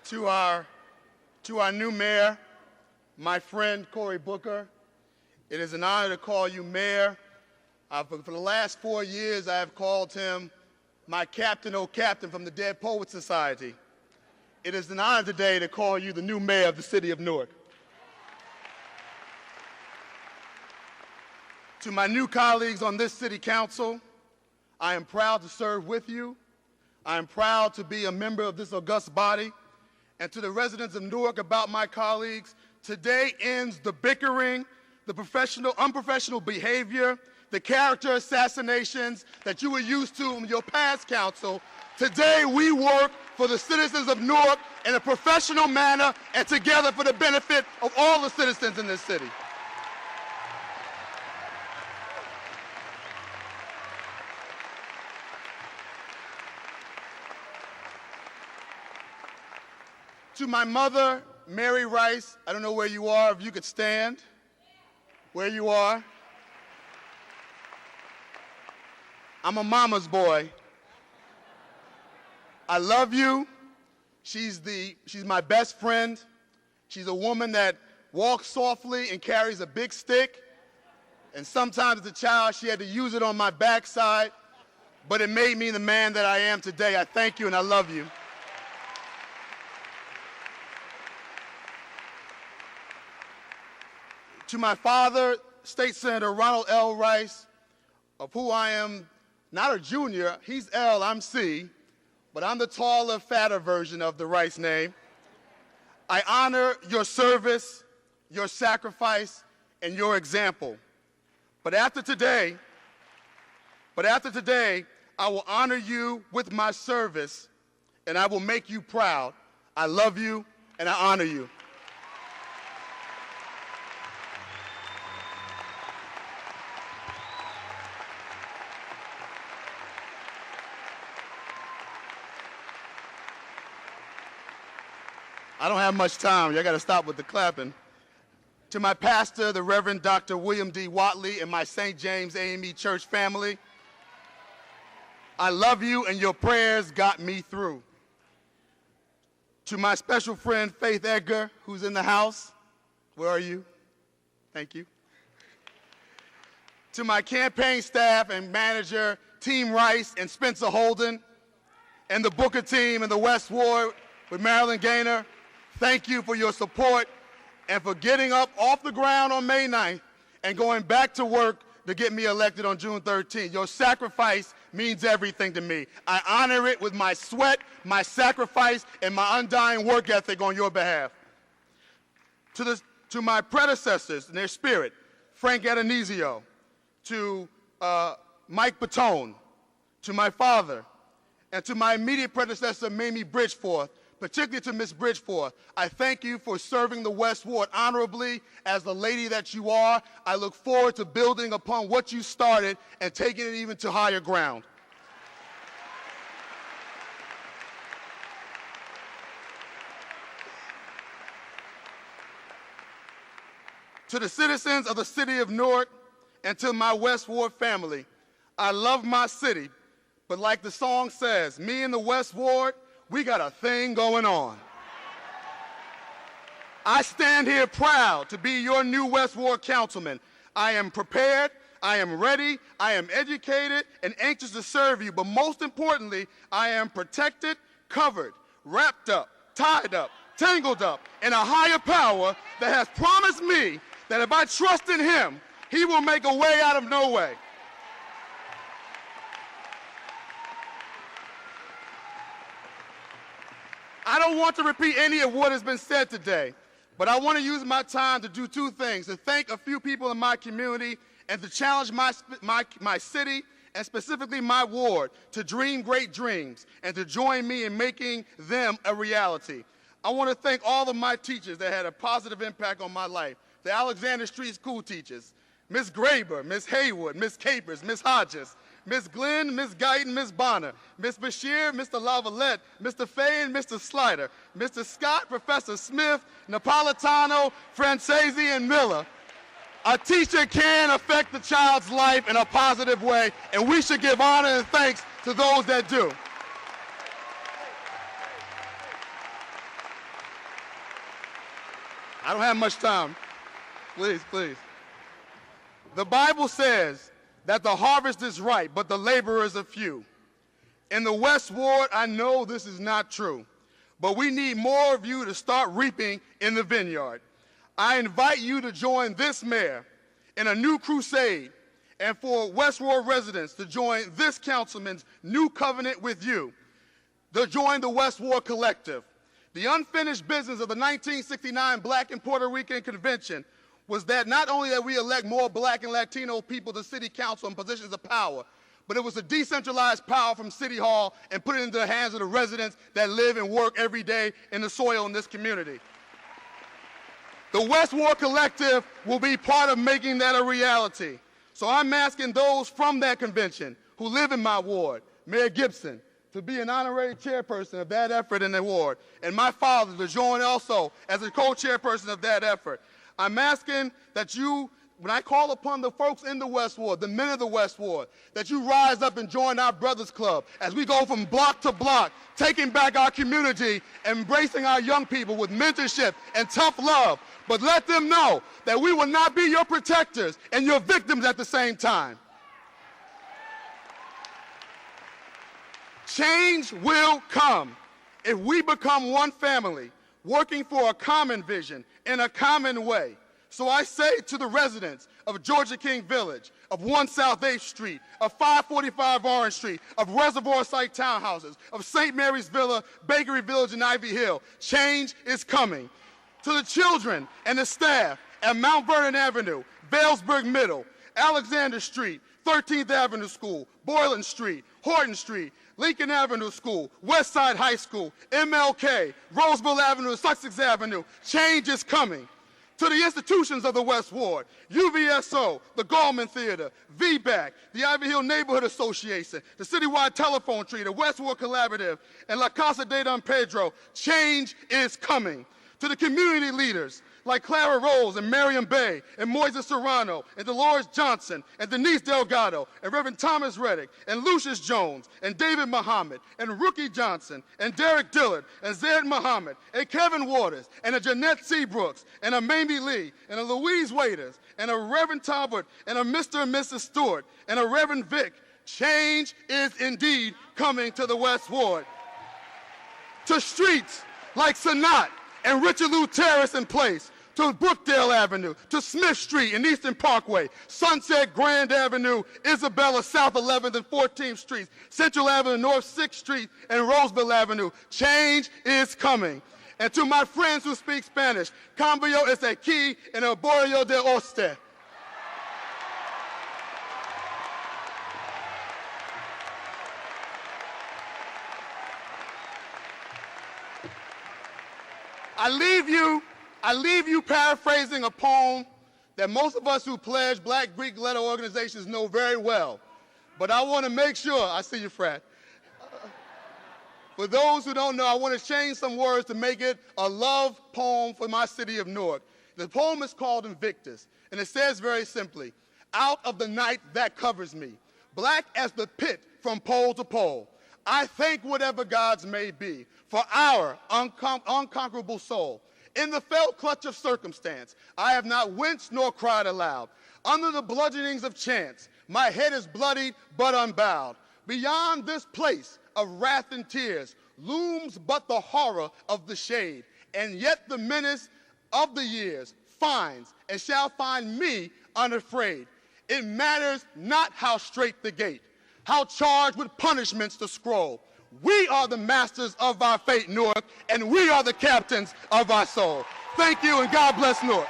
To our new mayor, my friend Cory Booker, it is an honor to call you mayor. For the last 4 years, I have called him my captain, oh captain, from the Dead Poets Society. It is an honor today to call you the new mayor of the city of Newark. To my new colleagues on this city council, I am proud to serve with you. I am proud to be a member of this august body. And to the residents of Newark, about my colleagues, today ends the bickering, the unprofessional behavior, the character assassinations that you were used to in your past council. Today we work for the citizens of Newark in a professional manner and together for the benefit of all the citizens in this city. To my mother, Mary Rice, I don't know where you are, if you could stand where you are. I'm a mama's boy. I love you. She's my best friend. She's a woman that walks softly and carries a big stick. And sometimes as a child, she had to use it on my backside, but it made me the man that I am today. I thank you and I love you. To my father, State Senator Ronald L. Rice, of who I am not a junior, he's L, I'm C, but I'm the taller, fatter version of the Rice name. I honor your service, your sacrifice, and your example. But after today, I will honor you with my service, and I will make you proud. I love you, and I honor you. I don't have much time. Y'all got to stop with the clapping. To my pastor, the Reverend Dr. William D. Watley, and my St. James AME Church family, I love you and your prayers got me through. To my special friend, Faith Edgar, who's in the house, where are you? Thank you. To my campaign staff and manager, Team Rice and Spencer Holden, and the Booker team and the West Ward with Marilyn Gaynor, thank you for your support and for getting up off the ground on May 9th and going back to work to get me elected on June 13th. Your sacrifice means everything to me. I honor it with my sweat, my sacrifice, and my undying work ethic on your behalf. To my predecessors in their spirit, Frank Adonisio, to Mike Batone, to my father, and to my immediate predecessor, Mamie Bridgeforth, particularly to Ms. Bridgeforth, I thank you for serving the West Ward honorably as the lady that you are. I look forward to building upon what you started and taking it even to higher ground. To the citizens of the city of Newark and to my West Ward family, I love my city, but like the song says, me and the West Ward, we got a thing going on. I stand here proud to be your new West Ward Councilman. I am prepared, I am ready, I am educated, and anxious to serve you, but most importantly, I am protected, covered, wrapped up, tied up, tangled up in a higher power that has promised me that if I trust in him, he will make a way out of no way. I don't want to repeat any of what has been said today, but I want to use my time to do two things: to thank a few people in my community and to challenge my city and specifically my ward to dream great dreams and to join me in making them a reality. I want to thank all of my teachers that had a positive impact on my life. The Alexander Street School teachers, Ms. Graber, Ms. Haywood, Ms. Capers, Ms. Hodges, Ms. Glenn, Ms. Guyton, Ms. Bonner, Ms. Bashir, Mr. Lavalette, Mr. Fay, and Mr. Slider, Mr. Scott, Professor Smith, Napolitano, Francese, and Miller. A teacher can affect the child's life in a positive way, and we should give honor and thanks to those that do. I don't have much time. Please, please. The Bible says that the harvest is ripe, but the laborers are few. In the West Ward, I know this is not true, but we need more of you to start reaping in the vineyard. I invite you to join this mayor in a new crusade, and for West Ward residents to join this councilman's new covenant with you, to join the West Ward Collective. The unfinished business of the 1969 Black and Puerto Rican Convention was that not only that we elect more Black and Latino people to city council and positions of power, but it was to decentralize power from City Hall and put it into the hands of the residents that live and work every day in the soil in this community. The West Ward Collective will be part of making that a reality. So I'm asking those from that convention who live in my ward, Mayor Gibson, to be an honorary chairperson of that effort in the ward, and my father to join also as a co-chairperson of that effort. I'm asking that you, when I call upon the folks in the West Ward, the men of the West Ward, that you rise up and join our Brothers Club as we go from block to block, taking back our community, embracing our young people with mentorship and tough love. But let them know that we will not be your protectors and your victims at the same time. Change will come if we become one family, working for a common vision in a common way. So I say to the residents of Georgia King Village, of 1 South 8th Street, of 545 Orange Street, of Reservoir Site Townhouses, of St. Mary's Villa, Bakery Village, and Ivy Hill, change is coming. To the children and the staff at Mount Vernon Avenue, Vailsburg Middle, Alexander Street, 13th Avenue School, Boylan Street, Horton Street, Lincoln Avenue School, Westside High School, MLK, Roseville Avenue, Sussex Avenue, change is coming. To the institutions of the West Ward, UVSO, the Gallman Theater, VBAC, the Ivy Hill Neighborhood Association, the Citywide Telephone Tree, the West Ward Collaborative, and La Casa de Don Pedro, change is coming. To the community leaders like Clara Rose and Mariam Bay and Moises Serrano and Dolores Johnson and Denise Delgado and Reverend Thomas Reddick and Lucius Jones and David Muhammad and Rookie Johnson and Derek Dillard and Zaid Muhammad and Kevin Waters and a Jeanette Seabrooks and a Mamie Lee and a Louise Waiters and a Reverend Talbot and a Mr. and Mrs. Stewart and a Reverend Vic, change is indeed coming to the West Ward. To streets like Sanat and Richelieu Terrace and Place, to Brookdale Avenue, to Smith Street and Eastern Parkway, Sunset Grand Avenue, Isabella South 11th and 14th Streets, Central Avenue, North 6th Street, and Roseville Avenue. Change is coming. And to my friends who speak Spanish, cambio es aquí en el barrio de Oste. I leave you paraphrasing a poem that most of us who pledge Black Greek letter organizations know very well. But I want to make sure, I see you, Fred. For those who don't know, I want to change some words to make it a love poem for my city of Newark. The poem is called Invictus, and it says very simply, out of the night that covers me, black as the pit from pole to pole, I thank whatever gods may be for our unconquerable soul. In the felt clutch of circumstance, I have not winced nor cried aloud. Under the bludgeonings of chance, my head is bloodied but unbowed. Beyond this place of wrath and tears looms but the horror of the shade, and yet the menace of the years finds and shall find me unafraid. It matters not how straight the gate, how charged with punishments the scroll. We are the masters of our fate, Newark, and we are the captains of our soul. Thank you, and God bless Newark.